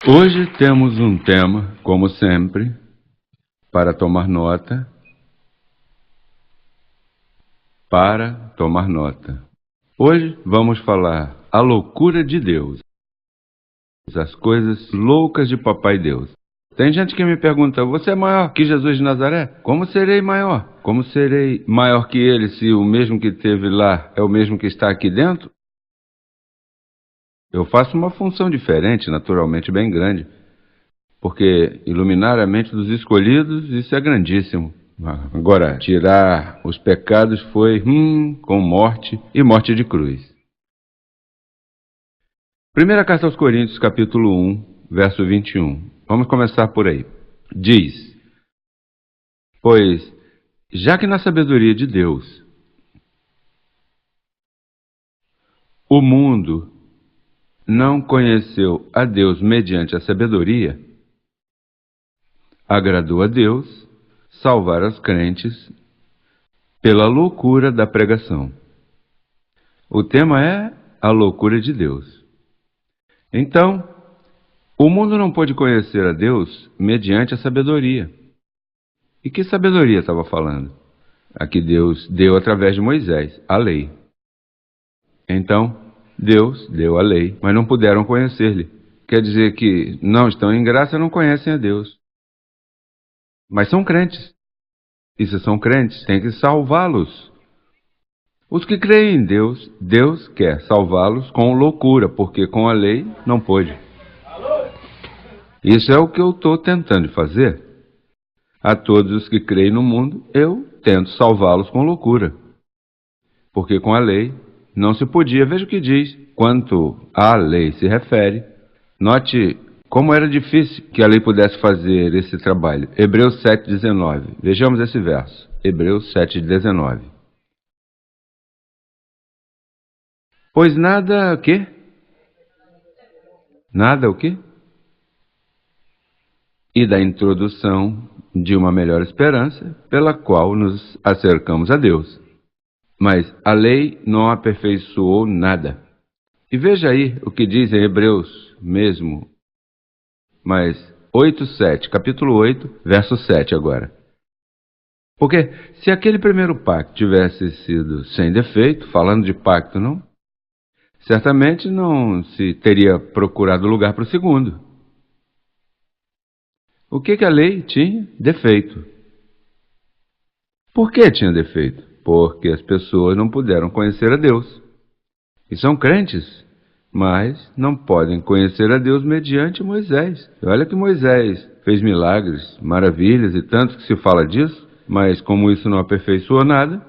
Hoje temos um tema, como sempre, para tomar nota. Hoje vamos falar a loucura de Deus, as coisas loucas de Papai Deus. Tem gente que me pergunta, você é maior que Jesus de Nazaré? Como serei maior? Como serei maior que ele se o mesmo que teve lá é o mesmo que está aqui dentro? Eu faço uma função diferente, naturalmente bem grande, porque iluminar a mente dos escolhidos, isso é grandíssimo. Agora, tirar os pecados foi com morte e morte de cruz. Primeira carta aos Coríntios, capítulo 1, verso 21. Vamos começar por aí. Diz: pois, já que na sabedoria de Deus, o mundo não conheceu a Deus mediante a sabedoria, agradou a Deus salvar os crentes pela loucura da pregação. O tema é a loucura de Deus. Então, o mundo não pôde conhecer a Deus mediante a sabedoria. E que sabedoria estava falando? A que Deus deu através de Moisés, a lei. Então, Deus deu a lei, mas não puderam conhecer-lhe. Quer dizer que não estão em graça e não conhecem a Deus. Mas são crentes. E se são crentes, tem que salvá-los. Os que creem em Deus, Deus quer salvá-los com loucura, porque com a lei não pôde. Isso é o que eu estou tentando fazer. A todos os que creem no mundo, eu tento salvá-los com loucura. Porque com a lei não se podia. Veja o que diz. Quanto à lei se refere, note como era difícil que a lei pudesse fazer esse trabalho. Hebreus 7,19. Vejamos esse verso. Hebreus 7,19. Pois nada o quê? Nada o quê? E da introdução de uma melhor esperança, pela qual nos acercamos a Deus. Mas a lei não aperfeiçoou nada. E veja aí o que diz em Hebreus mesmo, mas 8:7, capítulo 8, verso 7 agora. Porque se aquele primeiro pacto tivesse sido sem defeito, falando de pacto não, certamente não se teria procurado lugar para o segundo. O que a lei tinha? Defeito. Por que tinha defeito? Porque as pessoas não puderam conhecer a Deus. E são crentes, mas não podem conhecer a Deus mediante Moisés. Olha que Moisés fez milagres, maravilhas e tanto que se fala disso, mas como isso não aperfeiçoou nada,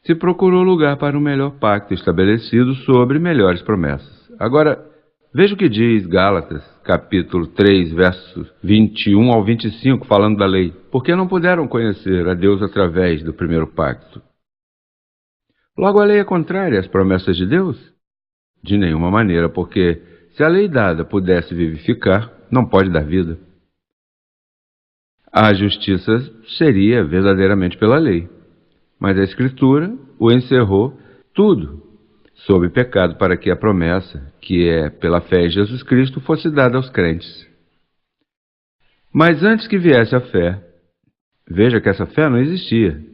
se procurou lugar para um melhor pacto estabelecido sobre melhores promessas. Agora, veja o que diz Gálatas, capítulo 3, versos 21 ao 25, falando da lei. Porque não puderam conhecer a Deus através do primeiro pacto. Logo, a lei é contrária às promessas de Deus? De nenhuma maneira, porque se a lei dada pudesse vivificar, não pode dar vida. A justiça seria verdadeiramente pela lei, mas a Escritura o encerrou tudo sob pecado para que a promessa, que é pela fé em Jesus Cristo, fosse dada aos crentes. Mas antes que viesse a fé, veja que essa fé não existia.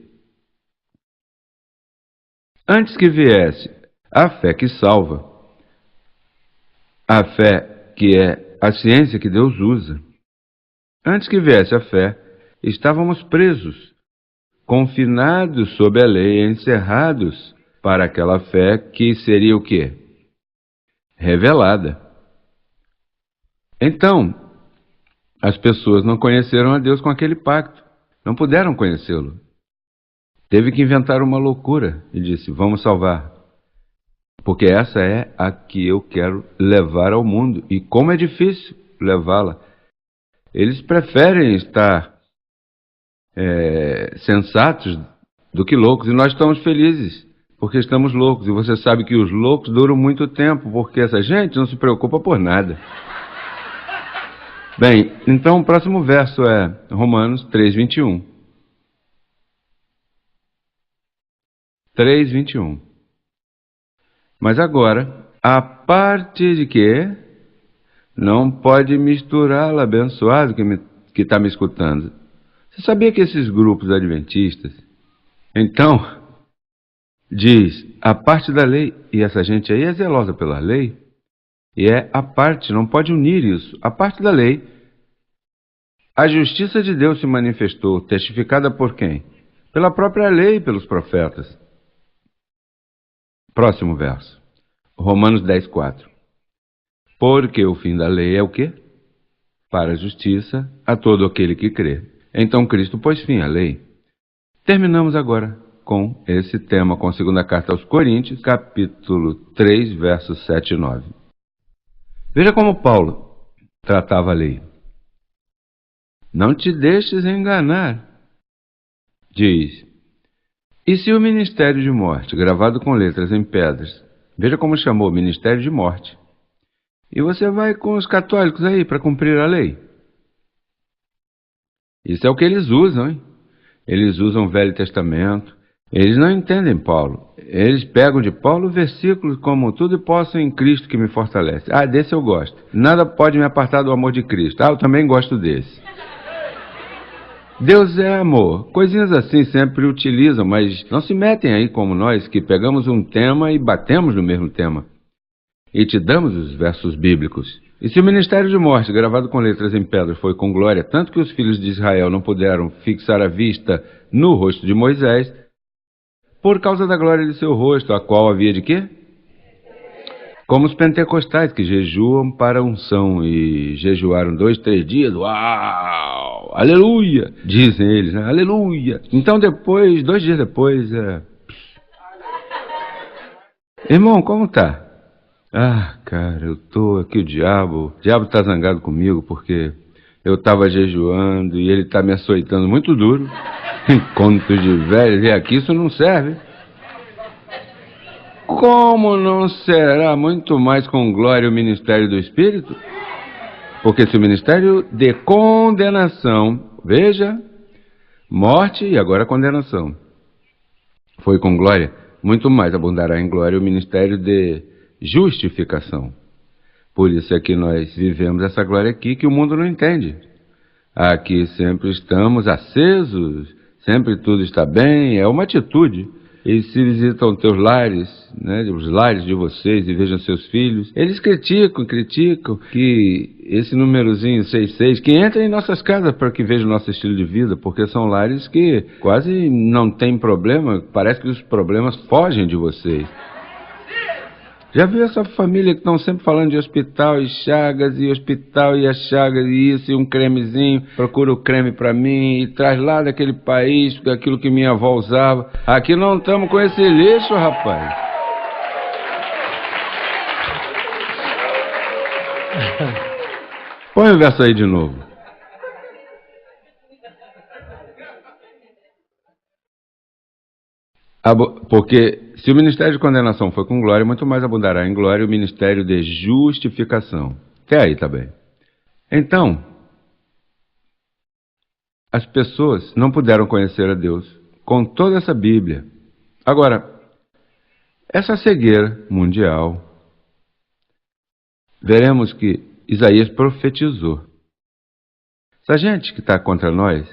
Antes que viesse a fé que salva, a fé que é a ciência que Deus usa, antes que viesse a fé, estávamos presos, confinados sob a lei, encerrados para aquela fé que seria o quê? Revelada. Então, as pessoas não conheceram a Deus com aquele pacto, não puderam conhecê-lo. Teve que inventar uma loucura e disse, vamos salvar. Porque essa é a que eu quero levar ao mundo. E como é difícil levá-la. Eles preferem estar sensatos do que loucos. E nós estamos felizes, porque estamos loucos. E você sabe que os loucos duram muito tempo, porque essa gente não se preocupa por nada. Bem, então o próximo verso é Romanos 3:21. 3:21. Mas agora, a parte de quê? Não pode misturá-la, abençoado que está me escutando. Você sabia que esses grupos adventistas, então, diz, a parte da lei, e essa gente aí é zelosa pela lei, e é a parte, não pode unir isso, a parte da lei. A justiça de Deus se manifestou, testificada por quem? Pela própria lei e pelos profetas. Próximo verso, Romanos 10:4. Porque o fim da lei é o quê? Para a justiça a todo aquele que crê. Então Cristo pôs fim à lei. Terminamos agora com esse tema, com a segunda carta aos Coríntios, capítulo 3, versos 7 e 9. Veja como Paulo tratava a lei. Não te deixes enganar, diz. E se o ministério de morte, gravado com letras em pedras, veja como chamou ministério de morte, e você vai com os católicos aí para cumprir a lei? Isso é o que eles usam, hein? Eles usam o Velho Testamento. Eles não entendem Paulo. Eles pegam de Paulo versículos como tudo posso em Cristo que me fortalece. Ah, desse eu gosto. Nada pode me apartar do amor de Cristo. Ah, eu também gosto desse. Deus é amor. Coisinhas assim sempre utilizam, mas não se metem aí como nós, que pegamos um tema e batemos no mesmo tema. E te damos os versos bíblicos. E se o ministério de morte, gravado com letras em pedra, foi com glória, tanto que os filhos de Israel não puderam fixar a vista no rosto de Moisés, por causa da glória de seu rosto, a qual havia de quê? Como os pentecostais que jejuam para a unção e jejuaram 2, 3 dias, uau, aleluia, dizem eles, né? Aleluia. Então depois, 2 dias depois, irmão, como tá? Ah, cara, eu tô aqui, o diabo tá zangado comigo porque eu tava jejuando e ele tá me açoitando muito duro. Encontro de velhos, e aqui isso não serve. Como não será muito mais com glória o ministério do Espírito? Porque se o ministério de condenação, veja, morte e agora condenação, foi com glória, muito mais abundará em glória o ministério de justificação. Por isso é que nós vivemos essa glória aqui que o mundo não entende. Aqui sempre estamos acesos, sempre tudo está bem, é uma atitude. E se visitam teus lares, né, os lares de vocês e vejam seus filhos, eles criticam que esse númerozinho 66, que entra em nossas casas para que vejam o nosso estilo de vida, porque são lares que quase não tem problema, parece que os problemas fogem de vocês. Já viu essa família que estão sempre falando de hospital e chagas, e hospital e as chagas, e isso, e um cremezinho, procura o creme pra mim, e traz lá daquele país, aquilo que minha avó usava. Aqui não estamos com esse lixo, rapaz. Põe o verso aí de novo. Porque se o ministério de condenação foi com glória, muito mais abundará em glória o ministério de justificação. Até aí, tá bem. Então, as pessoas não puderam conhecer a Deus com toda essa Bíblia. Agora, essa cegueira mundial, veremos que Isaías profetizou. Essa gente que está contra nós,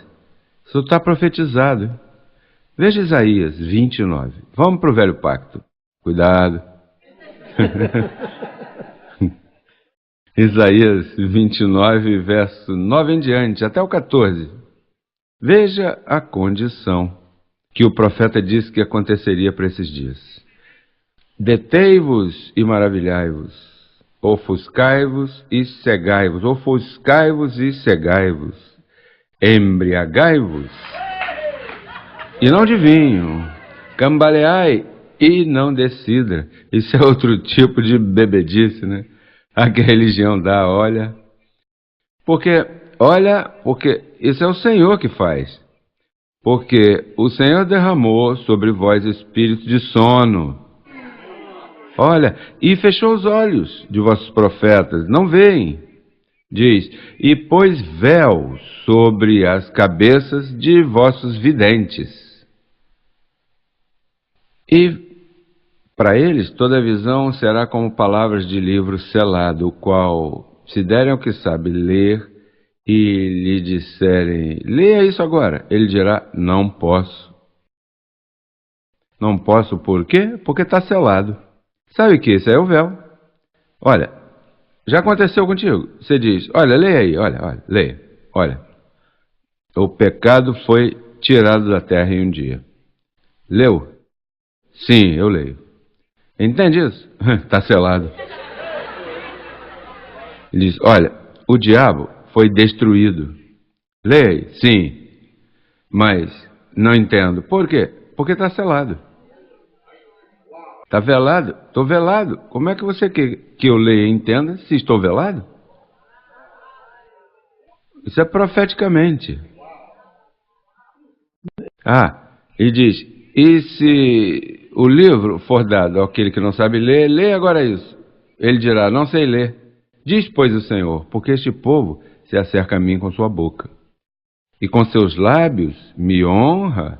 isso está profetizado. Veja Isaías 29. Vamos para o Velho Pacto. Cuidado. Isaías 29, verso 9 em diante, até o 14. Veja a condição que o profeta disse que aconteceria para esses dias. Detei-vos e maravilhai-vos, ofuscai-vos e cegai-vos, ofuscai-vos e cegai-vos, embriagai-vos e não de vinho, cambaleai e não de cidra. Isso é outro tipo de bebedice, né? A que a religião dá, olha. Porque isso é o Senhor que faz. Porque o Senhor derramou sobre vós espírito de sono. Olha, e fechou os olhos de vossos profetas, não veem. Diz, e pôs véu sobre as cabeças de vossos videntes. E para eles toda visão será como palavras de livro selado, o qual se derem ao que sabe ler e lhe disserem, leia isso agora, ele dirá, não posso. Não posso por quê? Porque está selado. Sabe que isso é o véu. Olha, já aconteceu contigo. Você diz, olha, leia aí, olha, leia. Olha, o pecado foi tirado da terra em um dia. Leu? Sim, eu leio. Entende isso? Está selado. Ele diz, olha, o diabo foi destruído. Leia aí. Sim, mas não entendo. Por quê? Porque está selado. Está velado? Estou velado. Como é que você quer que eu leia e entenda se estou velado? Isso é profeticamente. E diz, e se o livro for dado àquele que não sabe ler, leia agora isso. Ele dirá, não sei ler. Diz, pois, o Senhor, porque este povo se acerca a mim com sua boca. E com seus lábios me honra,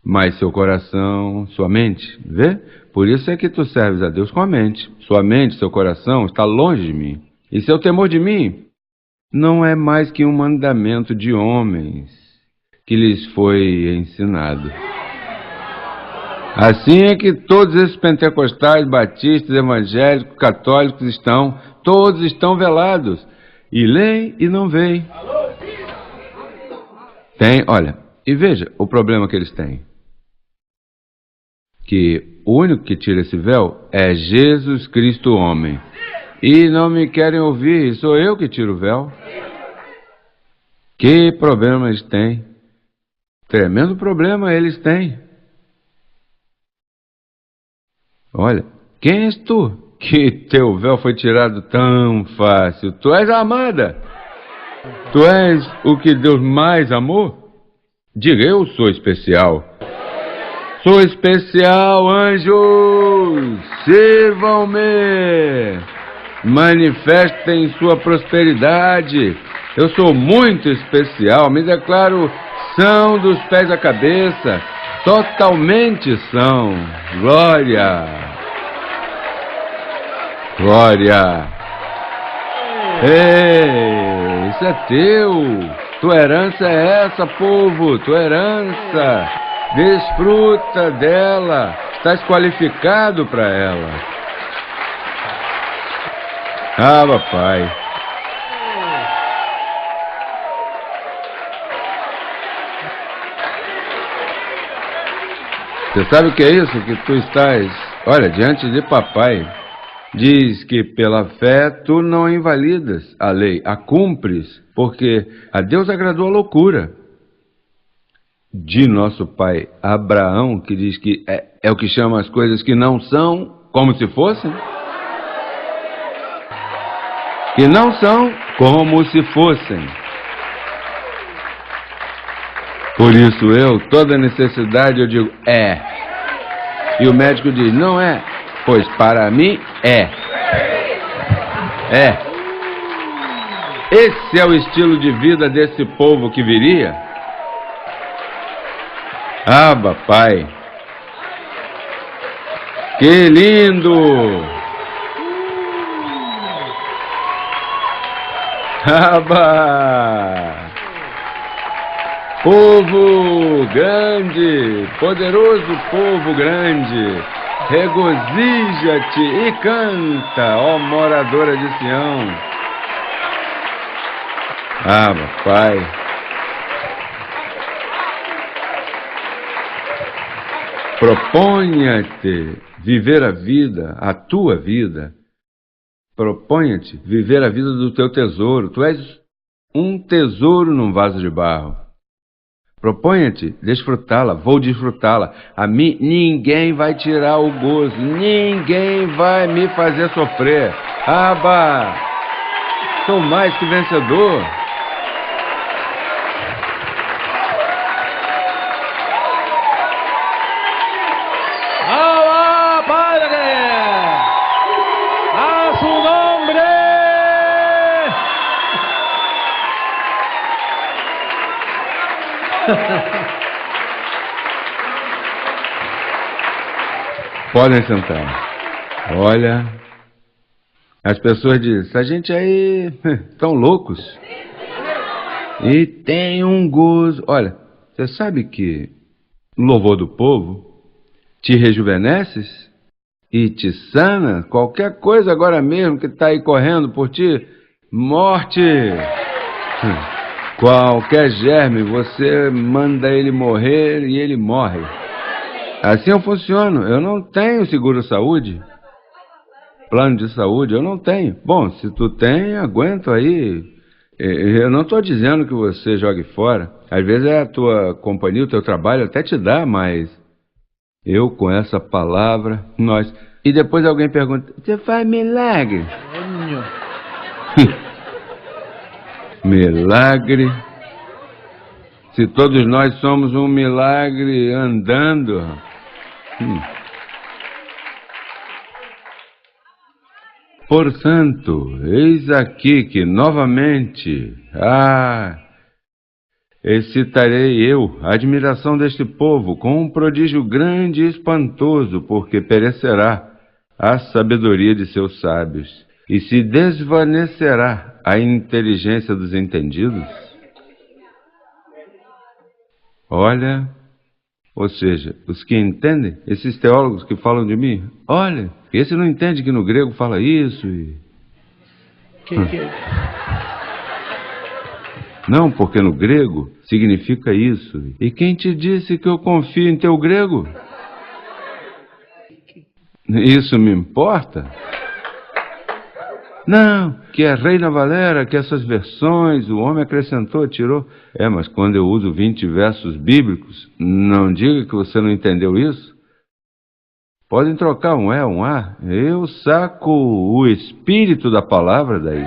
mas seu coração, sua mente, vê? Por isso é que tu serves a Deus com a mente. Sua mente, seu coração está longe de mim. E seu temor de mim não é mais que um mandamento de homens que lhes foi ensinado. Assim é que todos esses pentecostais, batistas, evangélicos, católicos todos estão velados. E leem e não veem. Olha, e veja o problema que eles têm. Que o único que tira esse véu é Jesus Cristo homem. E não me querem ouvir, sou eu que tiro o véu. Que problema eles têm? Tremendo problema eles têm. Olha, quem és tu que teu véu foi tirado tão fácil? Tu és a amada. Tu és o que Deus mais amou? Diga, eu sou especial. Sou especial, anjos, sirvam-me, manifestem sua prosperidade. Eu sou muito especial, me declaro são dos pés à cabeça, totalmente são. Glória, glória. Ei, isso é teu. Tua herança é essa, povo, tua herança. Desfruta dela, estás qualificado para ela. Papai. Você sabe o que é isso? Que tu estás, olha, diante de papai. Diz que pela fé tu não invalidas a lei, a cumpres, porque a Deus agradou a loucura de nosso pai Abraão, que diz que é o que chama as coisas que não são como se fossem. Que não são como se fossem. Por isso toda necessidade eu digo, é. E o médico diz, não é, pois para mim é. É. Esse é o estilo de vida desse povo que viria? Abba, Pai. Que lindo! Abba! Povo grande, poderoso povo grande, regozija-te e canta, ó moradora de Sião. Abba, Pai. Proponha-te viver a vida, a tua vida. Proponha-te viver a vida do teu tesouro. Tu és um tesouro num vaso de barro. Proponha-te desfrutá-la, vou desfrutá-la. A mim ninguém vai tirar o gozo, ninguém vai me fazer sofrer. Abba, sou mais que vencedor. Podem sentar. Olha, As pessoas dizem, essa gente aí estão loucos. E tem um gozo. Olha, você sabe que o louvor do povo te rejuvenesces e te sana? Qualquer coisa agora mesmo que está aí correndo por ti, morte. Qualquer germe, você manda ele morrer e ele morre. Assim eu funciono. Eu não tenho seguro-saúde. Plano de saúde, eu não tenho. Bom, se tu tem, aguento aí. Eu não estou dizendo que você jogue fora. Às vezes é a tua companhia, o teu trabalho até te dá, mas eu com essa palavra, nós... E depois alguém pergunta, você faz milagre? Milagre? Se todos nós somos um milagre andando... Portanto, eis aqui que novamente, excitarei eu a admiração deste povo com um prodígio grande e espantoso, porque perecerá a sabedoria de seus sábios e se desvanecerá a inteligência dos entendidos. Olha, ou seja, os que entendem, esses teólogos que falam de mim, olha, esse não entende que no grego fala isso e... Não, porque no grego significa isso. E quem te disse que eu confio em teu grego? Isso me importa? Não, que é Reina Valera, que essas versões, o homem acrescentou, tirou. Mas quando eu uso 20 versos bíblicos, não diga que você não entendeu isso. Podem trocar um é, um a. Eu saco o espírito da palavra daí.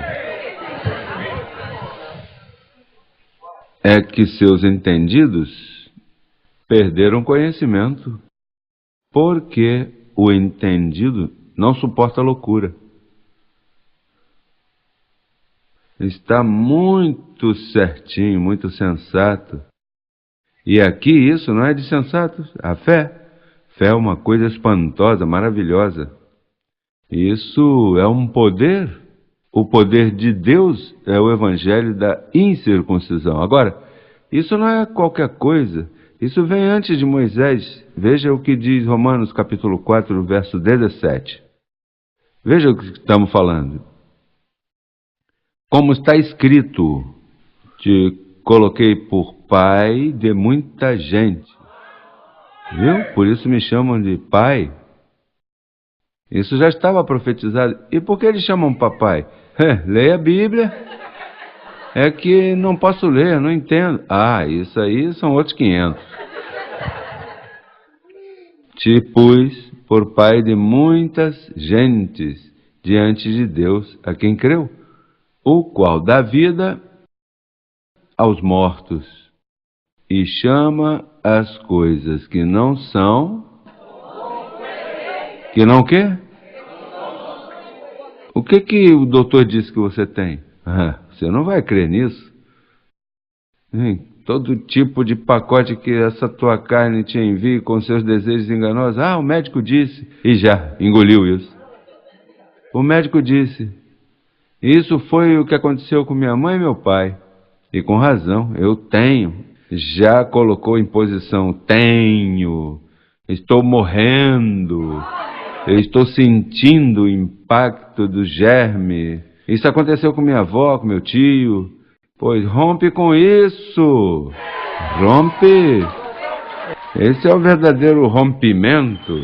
É que seus entendidos perderam conhecimento, porque o entendido não suporta loucura. Está muito certinho, muito sensato. E aqui isso não é de sensatos, a fé. Fé é uma coisa espantosa, maravilhosa. Isso é um poder. O poder de Deus é o evangelho da incircuncisão. Agora, isso não é qualquer coisa. Isso vem antes de Moisés. Veja o que diz Romanos capítulo 4, verso 17. Veja o que estamos falando. Como está escrito, te coloquei por pai de muita gente. Viu? Por isso me chamam de pai. Isso já estava profetizado. E por que eles chamam papai? Leia a Bíblia. É que não posso ler, não entendo. Isso aí são outros 500. Te pus por pai de muitas gentes diante de Deus, a quem creu, o qual dá vida aos mortos e chama as coisas que não são... Que não quê? O que o doutor disse que você tem? Você não vai crer nisso. Todo tipo de pacote que essa tua carne te envia com seus desejos enganosos. O médico disse. E já engoliu isso. O médico disse. Isso foi o que aconteceu com minha mãe e meu pai. E com razão, eu tenho. Já colocou em posição, tenho. Estou morrendo. Eu estou sentindo o impacto do germe. Isso aconteceu com minha avó, com meu tio. Pois rompe com isso. Rompe. Esse é o verdadeiro rompimento.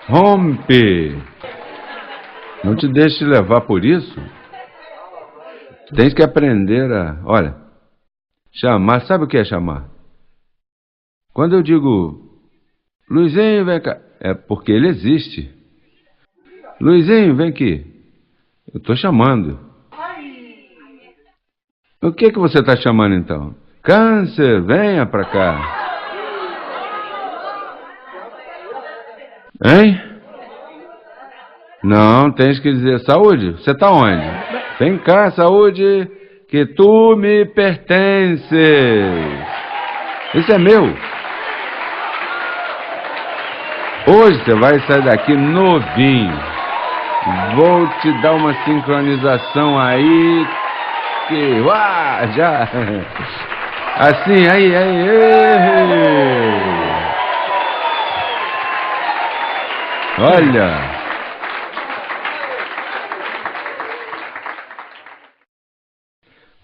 Rompe. Não te deixe levar por isso. Tens que aprender a... Olha, chamar. Sabe o que é chamar? Quando eu digo, Luizinho, vem cá. É porque ele existe. Luizinho, vem aqui. Eu estou chamando. O que você está chamando então? Câncer, venha para cá. Hein? Não, tens que dizer, saúde, você está onde? Vem cá, saúde, que tu me pertences. Isso é meu. Hoje você vai sair daqui novinho. Vou te dar uma sincronização aí. Que já. Assim, aí. Olha.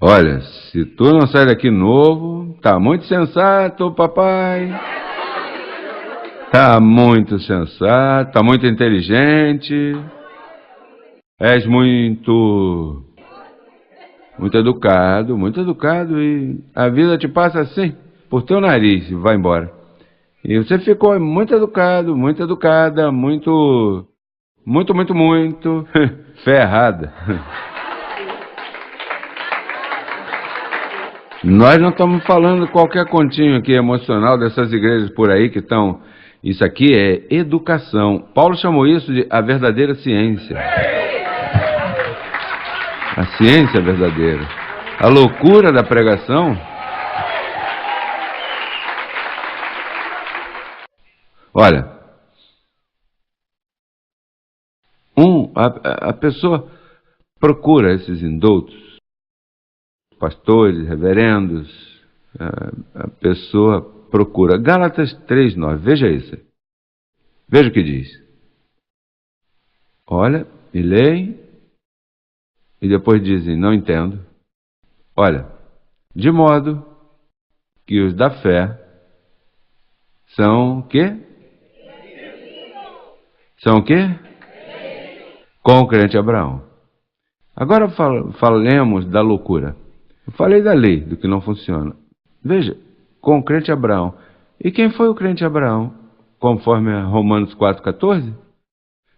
Olha, se tu não sai daqui novo, tá muito sensato, papai. Tá muito sensato, tá muito inteligente. És muito educado e a vida te passa assim, por teu nariz e vai embora. E você ficou muito educado, muito educada, muito ferrada. Nós não estamos falando qualquer continho aqui emocional dessas igrejas por aí que estão... Isso aqui é educação. Paulo chamou isso de a verdadeira ciência. A ciência verdadeira. A loucura da pregação. Olha, a pessoa procura esses indoutos, pastores, reverendos, a pessoa procura. Gálatas 3:9, veja isso. Veja o que diz. Olha, e leem, e depois dizem, não entendo. Olha, de modo que os da fé são o quê? São o quê? Com o crente Abraão. Agora falemos da loucura. Eu falei da lei, do que não funciona. Veja, com o crente Abraão. E quem foi o crente Abraão? Conforme Romanos 4,14?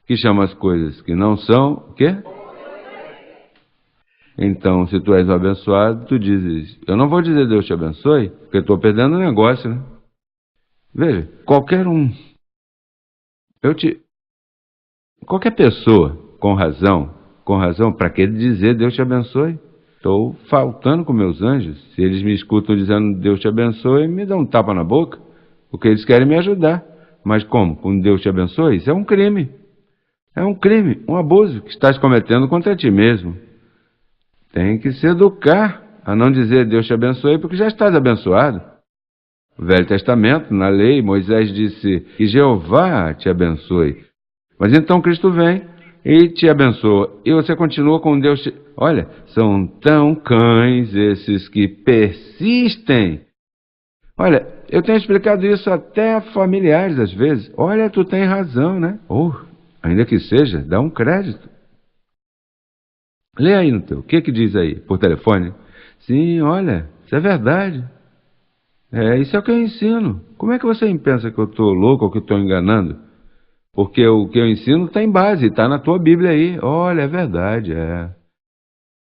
Que chama as coisas que não são, o quê? Então, se tu és o abençoado, tu dizes, eu não vou dizer Deus te abençoe, porque estou perdendo o negócio, né? Veja, qualquer pessoa com razão, para que dizer Deus te abençoe? Estou faltando com meus anjos. Se eles me escutam dizendo Deus te abençoe, me dão um tapa na boca, porque eles querem me ajudar. Mas como? Com Deus te abençoe? Isso é um crime. É um crime, um abuso que estás cometendo contra ti mesmo. Tem que se educar a não dizer Deus te abençoe, porque já estás abençoado. No Velho Testamento, na lei, Moisés disse que Jeová te abençoe. Mas então Cristo vem e te abençoa. E você continua com Deus te... Olha, são tão cães esses que persistem. Olha, eu tenho explicado isso até a familiares às vezes. Olha, tu tem razão, né? Ainda que seja, dá um crédito. Lê aí no teu. O que diz aí, por telefone? Sim, olha, isso é verdade. Isso é o que eu ensino. Como é que você pensa que eu estou louco ou que eu estou enganando? Porque o que eu ensino tem base, está na tua Bíblia aí. Olha, é verdade,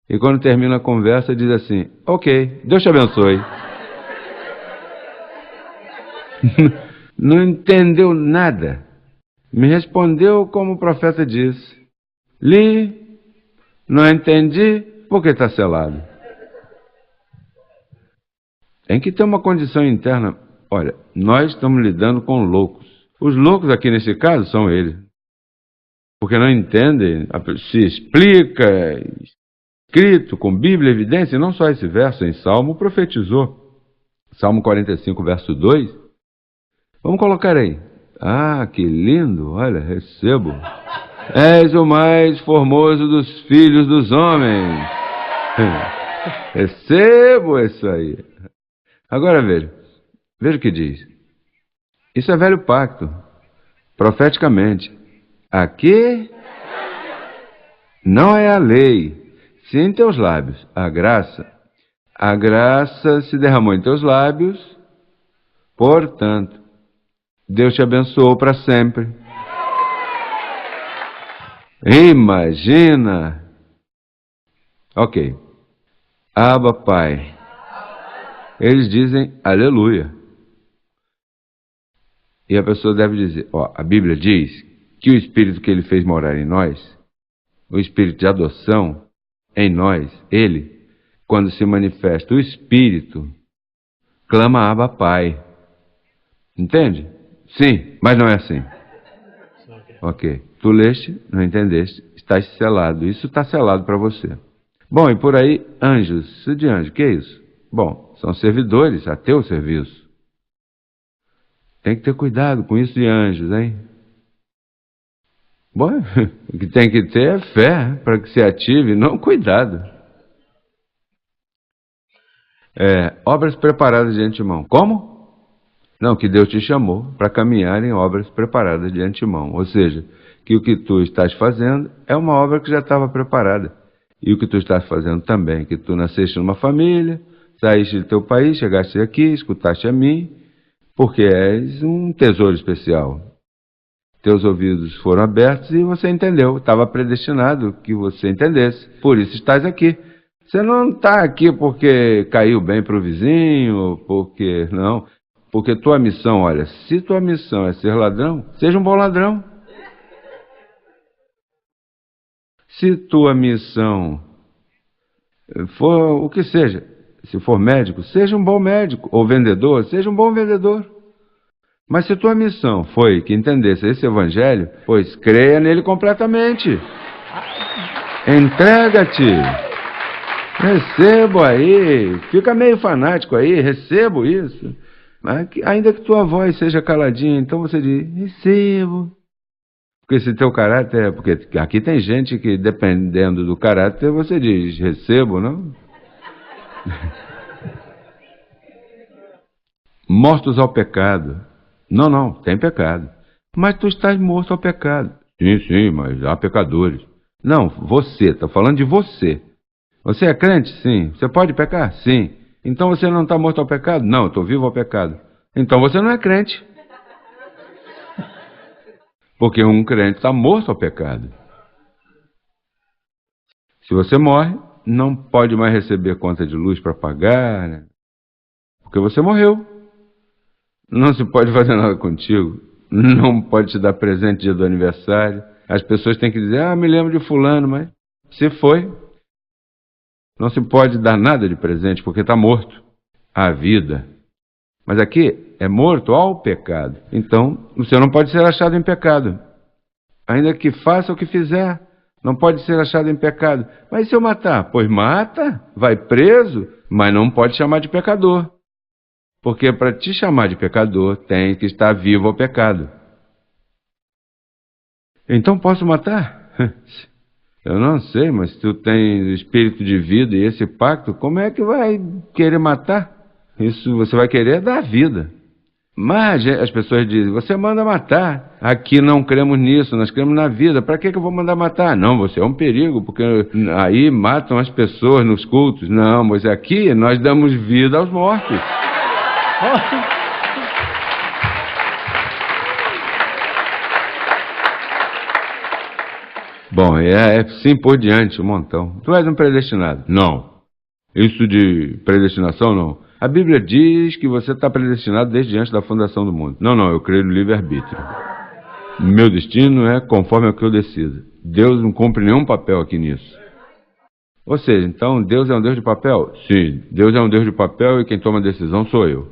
E quando termina a conversa, diz assim, ok, Deus te abençoe. Não entendeu nada. Me respondeu como o profeta disse. Li, não entendi, porque está selado. Tem que ter uma condição interna. Olha, nós estamos lidando com loucos. Os loucos aqui nesse caso são eles. Porque não entendem, se explica, escrito com Bíblia, evidência, e não só esse verso, em Salmo profetizou. Salmo 45, verso 2. Vamos colocar aí. Ah, que lindo, olha, recebo. És o mais formoso dos filhos dos homens. Recebo isso aí. Agora veja o que diz. Isso é velho pacto, profeticamente. Aqui não é a lei, sim em teus lábios, a graça. A graça se derramou em teus lábios, portanto, Deus te abençoou para sempre. Imagina! Ok. Abba, Pai. Eles dizem aleluia. E a pessoa deve dizer, a Bíblia diz que o Espírito que Ele fez morar em nós, o Espírito de adoção em nós, Ele, quando se manifesta o Espírito, clama Abba, Pai. Entende? Sim, mas não é assim. Ok. Tu leste, não entendeste, estás selado. Isso está selado para você. Bom, e por aí, anjos. Isso de anjo, o que é isso? Bom, são servidores a teu serviço. Tem que ter cuidado com isso de anjos, hein? Bom, o que tem que ter é fé para que se ative, não cuidado. Obras preparadas de antemão. Como? Não, que Deus te chamou para caminhar em obras preparadas de antemão. Ou seja, que o que tu estás fazendo é uma obra que já estava preparada. E o que tu estás fazendo também, que tu nasceste numa família, saíste do teu país, chegaste aqui, escutaste a mim, porque és um tesouro especial. Teus ouvidos foram abertos e você entendeu. Estava predestinado que você entendesse. Por isso estás aqui. Você não está aqui porque caiu bem para o vizinho, porque... Não. Porque tua missão, olha, se tua missão é ser ladrão, seja um bom ladrão. Se tua missão for o que seja, se for médico, seja um bom médico. Ou vendedor, seja um bom vendedor. Mas se tua missão foi que entendesse esse evangelho, pois creia nele completamente. Entrega-te. Recebo aí. Fica meio fanático aí, recebo isso. Mas ainda que tua voz seja caladinha, então você diz, recebo. Porque se teu caráter porque aqui tem gente que, dependendo do caráter, você diz, recebo, não? Mortos ao pecado. Não, tem pecado. Mas tu estás morto ao pecado. Sim, mas há pecadores. Não, você, estou falando de você. Você é crente? Sim. Você pode pecar? Sim. Então você não está morto ao pecado? Não, eu estou vivo ao pecado. Então você não é crente. Porque um crente está morto ao pecado. Se você morre, não pode mais receber conta de luz para pagar, né? Porque você morreu. Não se pode fazer nada contigo. Não pode te dar presente dia do aniversário. As pessoas têm que dizer, me lembro de fulano, mas se foi. Não se pode dar nada de presente porque está morto. A vida. Mas aqui é morto ao pecado. Então, você não pode ser achado em pecado. Ainda que faça o que fizer, não pode ser achado em pecado. Mas se eu matar? Pois mata, vai preso, mas não pode chamar de pecador. Porque para te chamar de pecador, tem que estar vivo ao pecado. Então posso matar? Eu não sei, mas se tu tens espírito de vida e esse pacto, como é que vai querer matar? Isso você vai querer dar vida. Mas as pessoas dizem, você manda matar. Aqui não cremos nisso, nós cremos na vida. Para que eu vou mandar matar? Não, você é um perigo, porque aí matam as pessoas nos cultos. Não, mas aqui nós damos vida aos mortos. Bom, sim por diante, um montão. Tu és um predestinado. Não. Isso de predestinação, não. A Bíblia diz que você está predestinado desde antes da fundação do mundo. Não, eu creio no livre-arbítrio. Meu destino é conforme ao que eu decido. Deus não cumpre nenhum papel aqui nisso. Ou seja, então Deus é um Deus de papel? Sim, Deus é um Deus de papel e quem toma a decisão sou eu.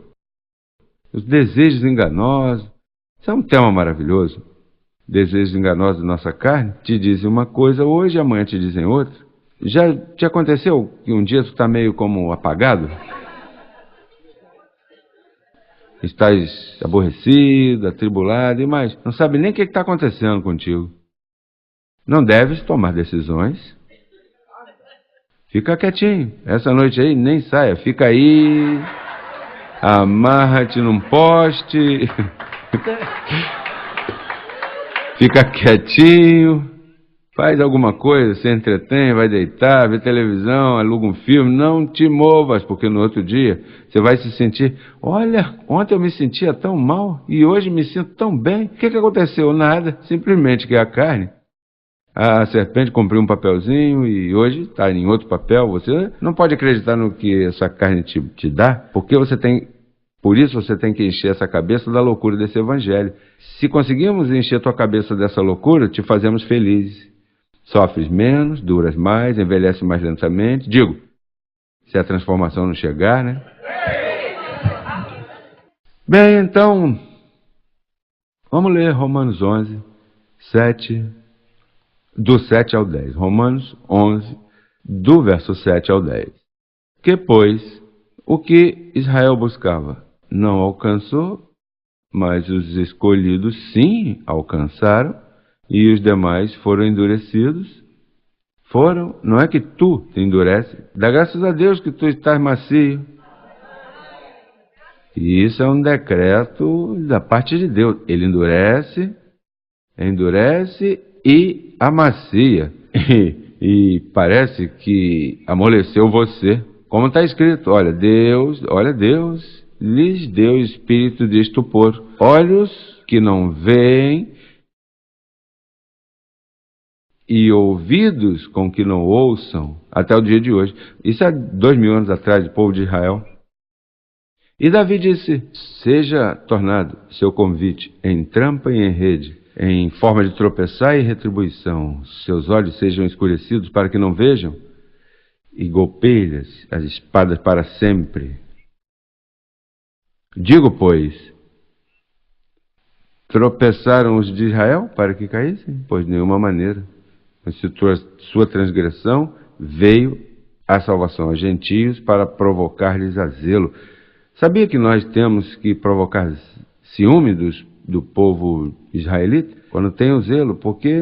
Os desejos enganosos, isso é um tema maravilhoso. Desejos enganosos da nossa carne te dizem uma coisa hoje, amanhã te dizem outra. Já te aconteceu que um dia tu está meio como apagado? Estás aborrecido, atribulado e mais. Não sabe nem o que está acontecendo contigo. Não deves tomar decisões. Fica quietinho. Essa noite aí nem saia. Fica aí. Amarra-te num poste. Fica quietinho. Faz alguma coisa, se entretém, vai deitar, vê televisão, aluga um filme. Não te movas, porque no outro dia você vai se sentir... Olha, ontem eu me sentia tão mal e hoje me sinto tão bem. O que aconteceu? Nada. Simplesmente que a carne... A serpente cumpriu um papelzinho e hoje está em outro papel. Você não pode acreditar no que essa carne te dá, porque por isso você tem que encher essa cabeça da loucura desse evangelho. Se conseguirmos encher tua cabeça dessa loucura, te fazemos feliz. Sofres menos, duras mais, envelhece mais lentamente. Digo, se a transformação não chegar, né? Bem, então, vamos ler Romanos 11. 7, do 7 ao 10. Romanos 11, do verso 7 ao 10. Que, pois, o que Israel buscava não alcançou, mas os escolhidos sim alcançaram, e os demais foram endurecidos. Foram, não é que tu te endurece, dá graças a Deus que tu estás macio. E isso é um decreto da parte de Deus. Ele endurece e amacia. E parece que amoleceu você. Como está escrito, olha Deus lhes deu espírito de estupor, olhos que não veem e ouvidos com que não ouçam, até o dia de hoje. Isso há 2000 anos atrás, do povo de Israel. E Davi disse, seja tornado seu convite em trampa e em rede, em forma de tropeçar e retribuição, seus olhos sejam escurecidos para que não vejam, e golpeie-lhes as espadas para sempre. Digo, pois, tropeçaram os de Israel para que caíssem? Pois de nenhuma maneira. Mas sua transgressão veio a salvação aos gentios para provocar-lhes a zelo. Sabia que nós temos que provocar ciúme do povo israelita? Quando tem o zelo, porque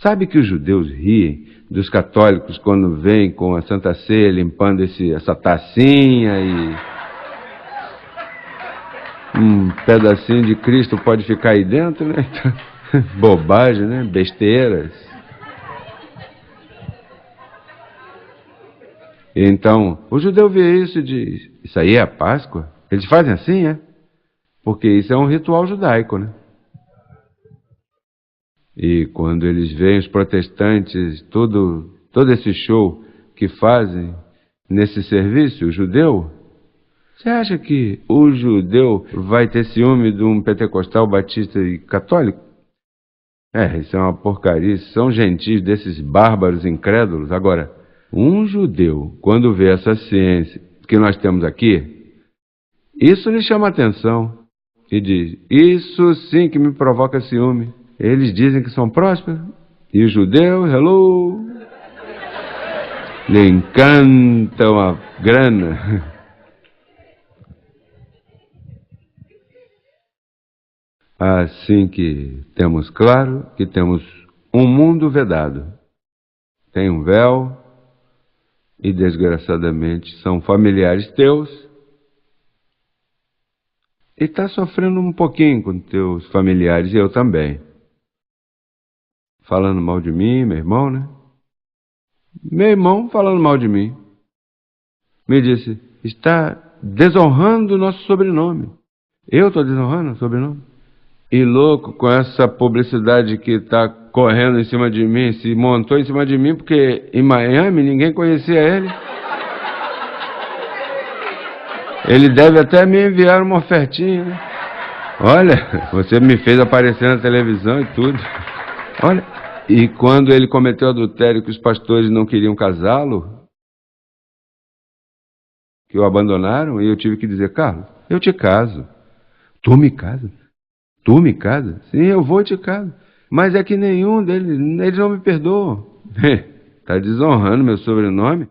sabe que os judeus riem dos católicos quando vêm com a Santa Ceia limpando essa tacinha e um pedacinho de Cristo pode ficar aí dentro, né? Bobagem, né? Besteiras. Então, o judeu vê isso e diz, isso aí é a Páscoa? Eles fazem assim, é? Porque isso é um ritual judaico, né? E quando eles veem os protestantes, todo esse show que fazem nesse serviço, o judeu, você acha que o judeu vai ter ciúme de um pentecostal, batista e católico? Isso é uma porcaria, são gentios desses bárbaros incrédulos. Agora, um judeu, quando vê essa ciência que nós temos aqui, isso lhe chama atenção e diz, isso sim que me provoca ciúme. Eles dizem que são prósperos, e os judeus, hello, lhe encantam a grana. Assim que temos claro que temos um mundo vedado. Tem um véu e, desgraçadamente, são familiares teus e está sofrendo um pouquinho com teus familiares, e eu também. Falando mal de mim, meu irmão, né? Meu irmão falando mal de mim. Me disse, está desonrando o nosso sobrenome. Eu estou desonrando o sobrenome? E louco com essa publicidade que está correndo em cima de mim, se montou em cima de mim porque em Miami ninguém conhecia ele. Ele deve até me enviar uma ofertinha, né? Olha, você me fez aparecer na televisão e tudo. Olha, e quando ele cometeu adultério que os pastores não queriam casá-lo, que o abandonaram, e eu tive que dizer, Carlos, eu te caso. Tu me casas? Tu me casas? Sim, eu vou te caso. Mas é que nenhum deles, eles não me perdoam. Está desonrando meu sobrenome?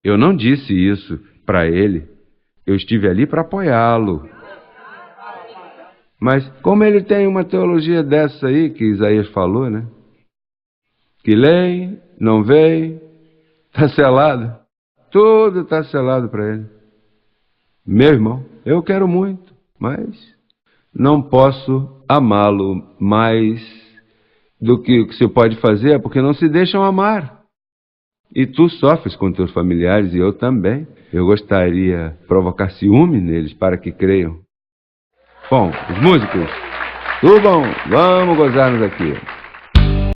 Eu não disse isso para ele. Eu estive ali para apoiá-lo. Mas como ele tem uma teologia dessa aí, que Isaías falou, né? Que leem, não veem, está selado. Tudo está selado para ele. Meu irmão, eu quero muito, mas não posso amá-lo mais do que o que se pode fazer, porque não se deixam amar. E tu sofres com teus familiares, e eu também. Eu gostaria de provocar ciúme neles para que creiam. Bom, os músicos, subam, vamos gozar-nos aqui.